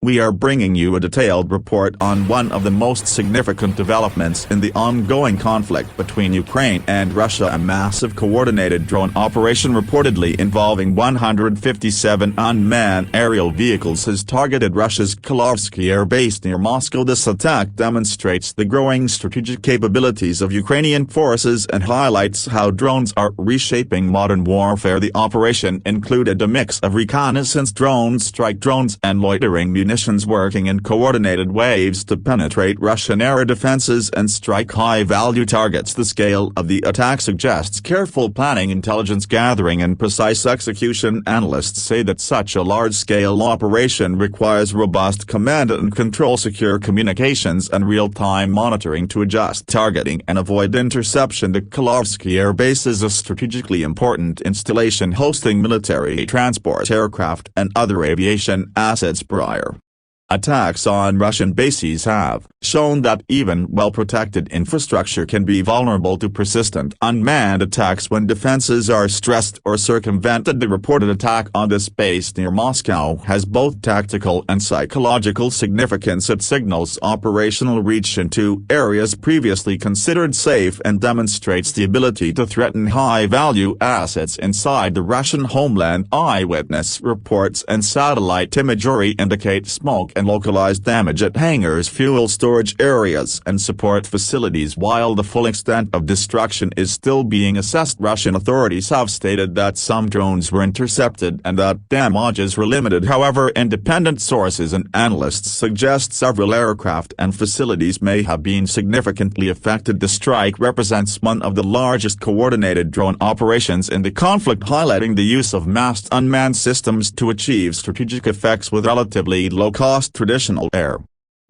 We are bringing you a detailed report on one of the most significant developments in the ongoing conflict between Ukraine and Russia. A massive coordinated drone operation reportedly involving 157 unmanned aerial vehicles has targeted Russia's Chkalovsky Air Base near Moscow. This attack demonstrates the growing strategic capabilities of Ukrainian forces and highlights how drones are reshaping modern warfare. The operation included a mix of reconnaissance drones, strike drones, and loitering munitions working in coordinated waves to penetrate Russian air defenses and strike high-value targets. The scale of the attack suggests careful planning, intelligence gathering, and precise execution. Analysts say that such a large-scale operation requires robust command and control, secure communications, and real-time monitoring to adjust targeting and avoid interception. The Chkalovsky Air Base is a strategically important installation hosting military transport aircraft and other aviation assets. Prior attacks on Russian bases have shown that even well-protected infrastructure can be vulnerable to persistent unmanned attacks when defenses are stressed or circumvented. The reported attack on this base near Moscow has both tactical and psychological significance. It signals operational reach into areas previously considered safe and demonstrates the ability to threaten high-value assets inside the Russian homeland. Eyewitness reports and satellite imagery indicate smoke and localized damage at hangars, fuel storage areas, and support facilities. While the full extent of destruction is still being assessed, Russian authorities have stated that some drones were intercepted and that damages were limited. However, independent sources and analysts suggest several aircraft and facilities may have been significantly affected. The strike represents one of the largest coordinated drone operations in the conflict, highlighting the use of massed unmanned systems to achieve strategic effects with relatively low-cost traditional air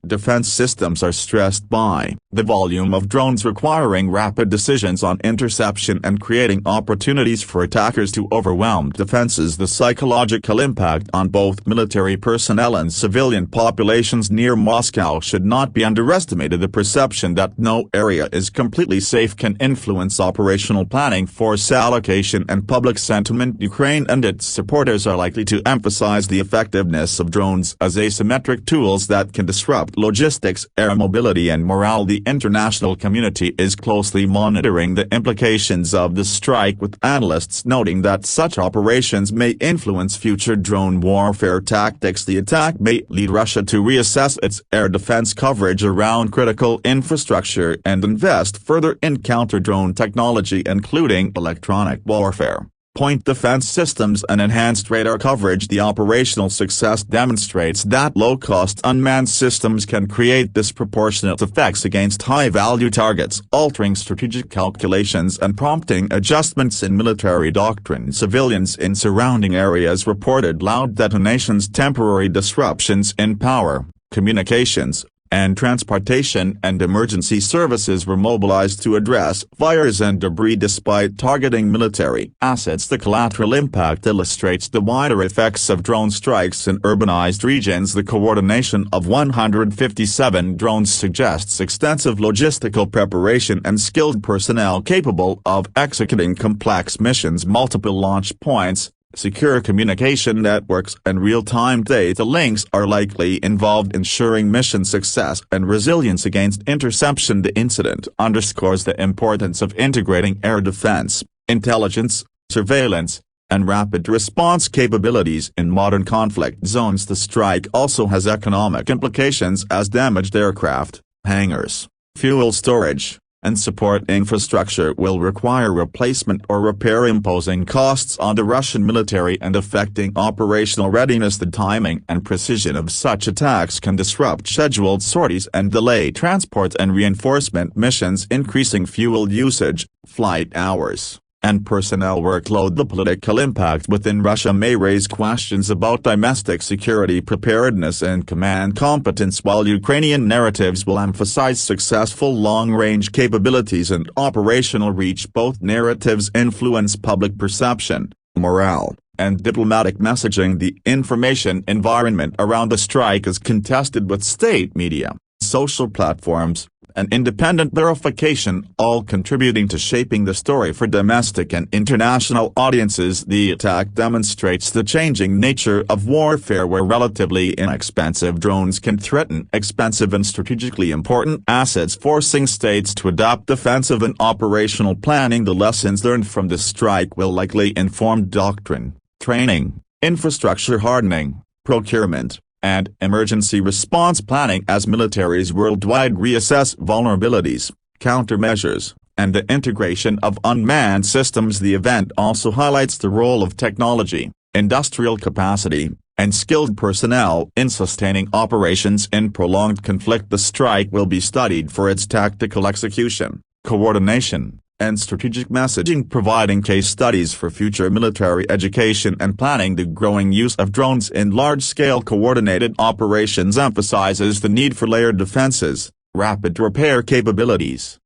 defense systems are stressed by the volume of drones requiring rapid decisions on interception and creating opportunities for attackers to overwhelm defenses. The psychological impact on both military personnel and civilian populations near Moscow should not be underestimated. The perception that no area is completely safe can influence operational planning, force allocation, and public sentiment. Ukraine and its supporters are likely to emphasize the effectiveness of drones as asymmetric tools that can disrupt logistics, air mobility, and morale. The international community is closely monitoring the implications of the strike, with analysts noting that such operations may influence future drone warfare tactics. The attack may lead Russia to reassess its air defense coverage around critical infrastructure and invest further in counter-drone technology, including electronic warfare, point defense systems, and enhanced radar coverage. The operational success demonstrates that low-cost unmanned systems can create disproportionate effects against high-value targets, altering strategic calculations and prompting adjustments in military doctrine. Civilians in surrounding areas reported loud detonations, temporary disruptions in power, communications, and transportation, and emergency services were mobilized to address fires and debris. Despite targeting military assets, the collateral impact illustrates the wider effects of drone strikes in urbanized regions. The coordination of 157 drones suggests extensive logistical preparation and skilled personnel capable of executing complex missions. Multiple launch points, secure communication networks, and real-time data links are likely involved, ensuring mission success and resilience against interception. The incident underscores the importance of integrating air defense, intelligence, surveillance, and rapid response capabilities in modern conflict zones. The strike also has economic implications, as damaged aircraft, hangars, fuel storage, and support infrastructure will require replacement or repair, imposing costs on the Russian military and affecting operational readiness. The timing and precision of such attacks can disrupt scheduled sorties and delay transport and reinforcement missions, increasing fuel usage, flight hours, and personnel workload. The political impact within Russia may raise questions about domestic security preparedness and command competence, while Ukrainian narratives will emphasize successful long-range capabilities and operational reach. Both narratives influence public perception, morale, and diplomatic messaging. The information environment around the strike is contested, with state media, social platforms, and independent verification, all contributing to shaping the story for domestic and international audiences. The attack demonstrates the changing nature of warfare, where relatively inexpensive drones can threaten expensive and strategically important assets, forcing states to adopt defensive and operational planning. The lessons learned from this strike will likely inform doctrine, training, infrastructure hardening, procurement, and emergency response planning as militaries worldwide reassess vulnerabilities, countermeasures, and the integration of unmanned systems. The event also highlights the role of technology, industrial capacity, and skilled personnel in sustaining operations in prolonged conflict. The strike will be studied for its tactical execution, coordination, and strategic messaging, providing case studies for future military education and planning. The growing use of drones in large-scale coordinated operations emphasizes the need for layered defenses, rapid repair capabilities,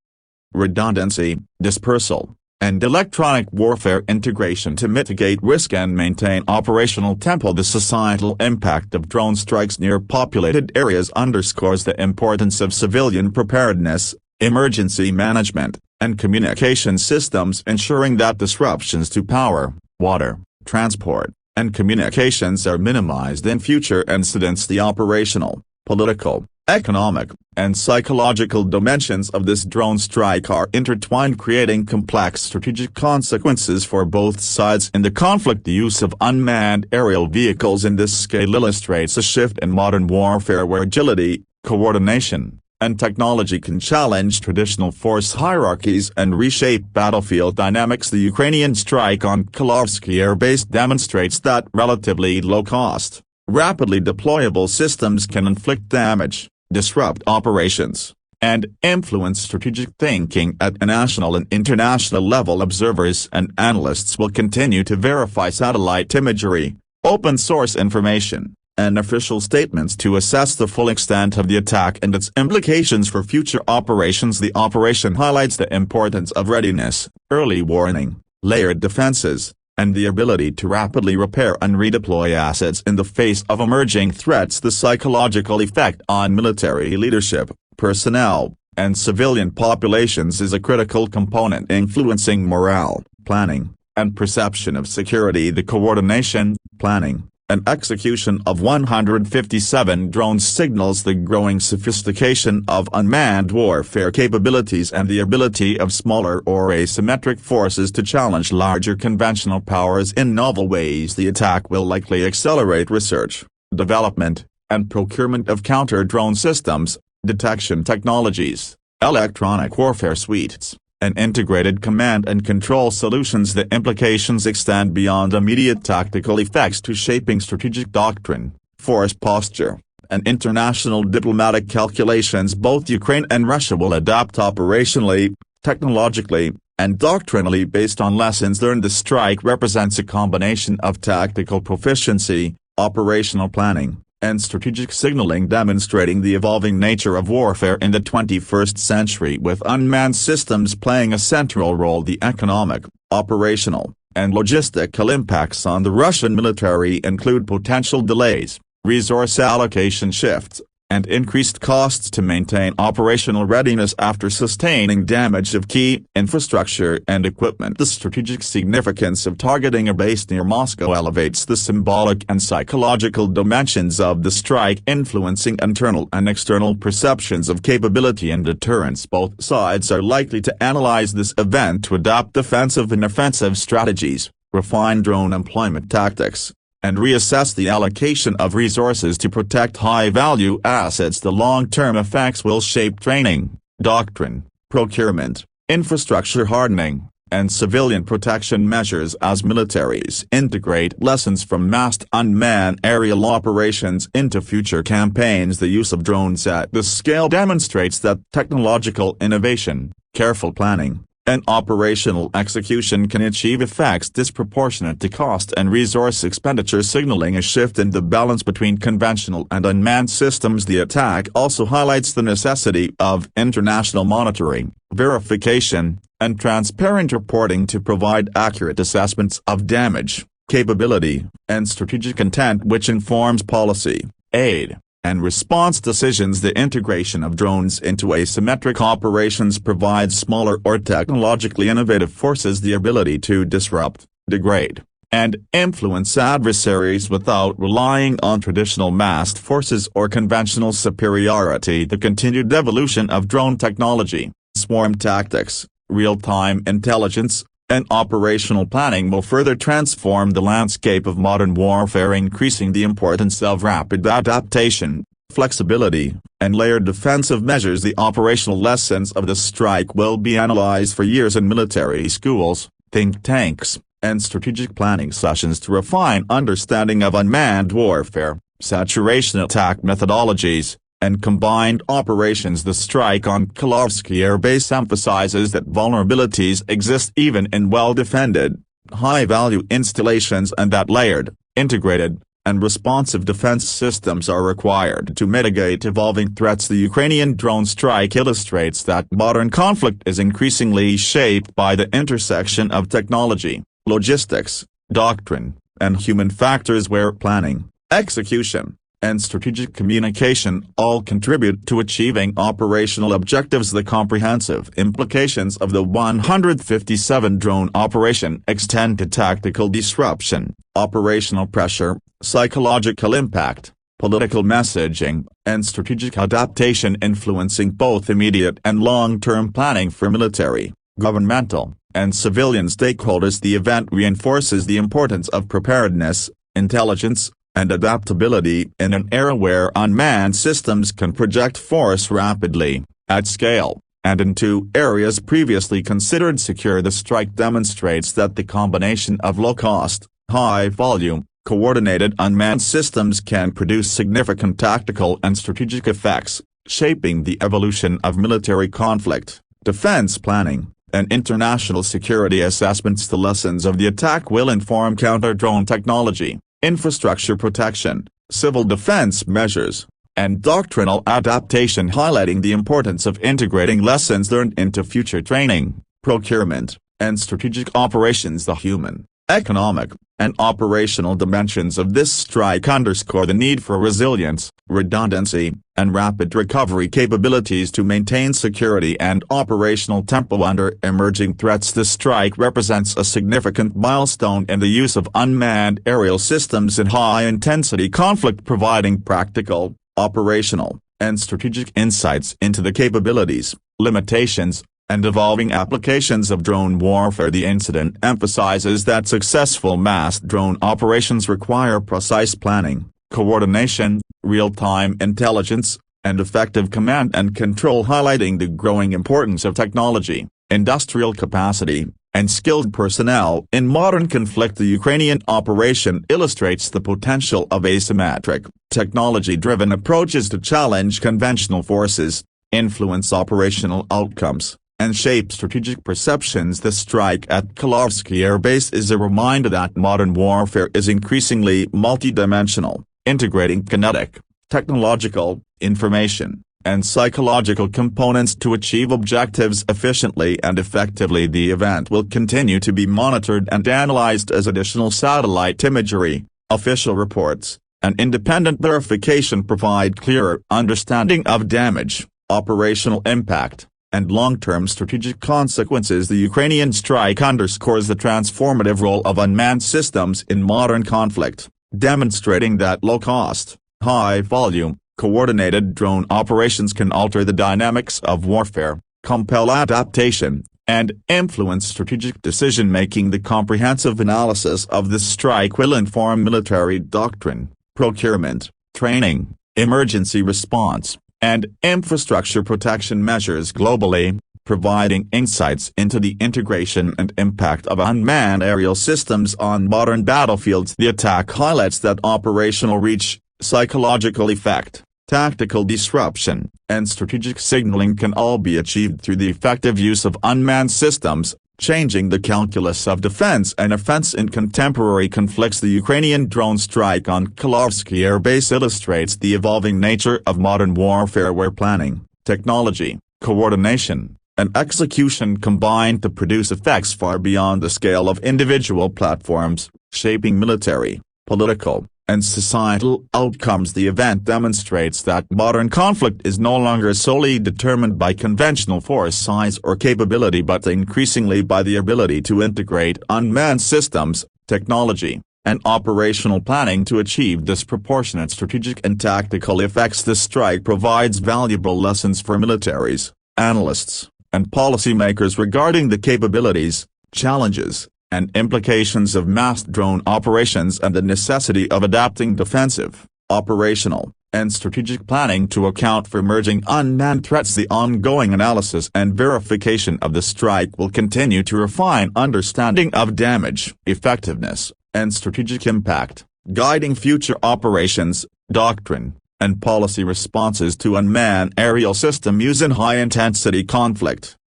redundancy, dispersal, and electronic warfare integration to mitigate risk and maintain operational tempo. The societal impact of drone strikes near populated areas underscores the importance of civilian preparedness, emergency management, and communication systems, ensuring that disruptions to power, water, transport, and communications are minimized in future incidents. The operational, political, economic, and psychological dimensions of this drone strike are intertwined, creating complex strategic consequences for both sides in the conflict. The use of unmanned aerial vehicles in this scale illustrates a shift in modern warfare where agility, coordination, and technology can challenge traditional force hierarchies and reshape battlefield dynamics. The Ukrainian strike on Chkalovsky Air Base demonstrates that relatively low-cost, rapidly deployable systems can inflict damage, disrupt operations, and influence strategic thinking at a national and international level. Observers and analysts will continue to verify satellite imagery, open-source information, and official statements to assess the full extent of the attack and its implications for future operations. The operation highlights the importance of readiness, early warning, layered defenses, and the ability to rapidly repair and redeploy assets in the face of emerging threats. The psychological effect on military leadership, personnel, and civilian populations is a critical component influencing morale, planning, and perception of security. The coordination, planning, and execution of 157 drones signals the growing sophistication of unmanned warfare capabilities and the ability of smaller or asymmetric forces to challenge larger conventional powers in novel ways. The attack will likely accelerate research, development, and procurement of counter-drone systems, detection technologies, electronic warfare suites, and integrated command and control solutions. The implications extend beyond immediate tactical effects to shaping strategic doctrine, force posture, and international diplomatic calculations. Both Ukraine and Russia will adapt operationally, technologically, and doctrinally based on lessons learned. The strike represents a combination of tactical proficiency, operational planning, and strategic signaling, demonstrating the evolving nature of warfare in the 21st century. With unmanned systems playing a central role, the economic, operational, and logistical impacts on the Russian military include potential delays, resource allocation shifts, and increased costs to maintain operational readiness after sustaining damage of key infrastructure and equipment. The strategic significance of targeting a base near Moscow elevates the symbolic and psychological dimensions of the strike, influencing internal and external perceptions of capability and deterrence. Both sides are likely to analyze this event to adopt defensive and offensive strategies, refine drone employment tactics, and reassess the allocation of resources to protect high-value assets. The long-term effects will shape training, doctrine, procurement, infrastructure hardening, and civilian protection measures as militaries integrate lessons from massed unmanned aerial operations into future campaigns. The use of drones at this scale demonstrates that technological innovation, careful planning, and operational execution can achieve effects disproportionate to cost and resource expenditure, signaling a shift in the balance between conventional and unmanned systems. The attack also highlights the necessity of international monitoring, verification, and transparent reporting to provide accurate assessments of damage, capability, and strategic intent, which informs policy, aid, and response decisions. The integration of drones into asymmetric operations provides smaller or technologically innovative forces the ability to disrupt, degrade, and influence adversaries without relying on traditional massed forces or conventional superiority. The continued evolution of drone technology, swarm tactics, real-time intelligence, and operational planning will further transform the landscape of modern warfare, increasing the importance of rapid adaptation, flexibility, and layered defensive measures. The operational lessons of the strike will be analyzed for years in military schools, think tanks, and strategic planning sessions to refine understanding of unmanned warfare, saturation attack methodologies, and combined operations. The strike on Chkalovsky Air Base emphasizes that vulnerabilities exist even in well-defended, high-value installations, and that layered, integrated, and responsive defense systems are required to mitigate evolving threats. The Ukrainian drone strike illustrates that modern conflict is increasingly shaped by the intersection of technology, logistics, doctrine, and human factors, where planning, execution, and strategic communication all contribute to achieving operational objectives. The comprehensive implications of the 157 drone operation extend to tactical disruption, operational pressure, psychological impact, political messaging, and strategic adaptation, influencing both immediate and long-term planning for military, governmental, and civilian stakeholders. The event reinforces the importance of preparedness, intelligence, and adaptability in an era where unmanned systems can project force rapidly, at scale, and into areas previously considered secure. The strike demonstrates that the combination of low-cost, high-volume, coordinated unmanned systems can produce significant tactical and strategic effects, shaping the evolution of military conflict, defense planning, and international security assessments. The lessons of the attack will inform counter-drone technology, infrastructure protection, civil defense measures, and doctrinal adaptation, highlighting the importance of integrating lessons learned into future training, procurement, and strategic operations. The human, economic, and operational dimensions of this strike underscore the need for resilience, redundancy, and rapid recovery capabilities to maintain security and operational tempo under emerging threats. The strike represents a significant milestone in the use of unmanned aerial systems in high-intensity conflict, providing practical, operational, and strategic insights into the capabilities, limitations, and evolving applications of drone warfare. The incident emphasizes that successful massed drone operations require precise planning, coordination, real-time intelligence, and effective command and control, highlighting the growing importance of technology, industrial capacity, and skilled personnel in modern conflict. The Ukrainian operation illustrates the potential of asymmetric, technology-driven approaches to challenge conventional forces, influence operational outcomes, and shape strategic perceptions. The strike at Chkalovsky Air Base is a reminder that modern warfare is increasingly multidimensional, integrating kinetic, technological, information, and psychological components to achieve objectives efficiently and effectively. The event will continue to be monitored and analyzed as additional satellite imagery, official reports, and independent verification provide clearer understanding of damage, operational impact, and long-term strategic consequences. The Ukrainian strike underscores the transformative role of unmanned systems in modern conflict, demonstrating that low-cost, high-volume, coordinated drone operations can alter the dynamics of warfare, compel adaptation, and influence strategic decision-making. The comprehensive analysis of this strike will inform military doctrine, procurement, training, emergency response, and infrastructure protection measures globally, providing insights into the integration and impact of unmanned aerial systems on modern battlefields. The attack highlights that operational reach, psychological effect, tactical disruption, and strategic signaling can all be achieved through the effective use of unmanned systems, changing the calculus of defense and offense in contemporary conflicts. The Ukrainian drone strike on Chkalovsky Air Base illustrates the evolving nature of modern warfare, where planning, technology, coordination, and execution combine to produce effects far beyond the scale of individual platforms, shaping military, political, and societal outcomes. The event demonstrates that modern conflict is no longer solely determined by conventional force size or capability but increasingly by the ability to integrate unmanned systems, technology, and operational planning to achieve disproportionate strategic and tactical effects. The strike provides valuable lessons for militaries, analysts, and policymakers regarding the capabilities, challenges, and implications of massed drone operations and the necessity of adapting defensive, operational, and strategic planning to account for emerging unmanned threats. The ongoing analysis and verification of the strike will continue to refine understanding of damage, effectiveness, and strategic impact, guiding future operations, doctrine, and policy responses to unmanned aerial system use in high-intensity conflict.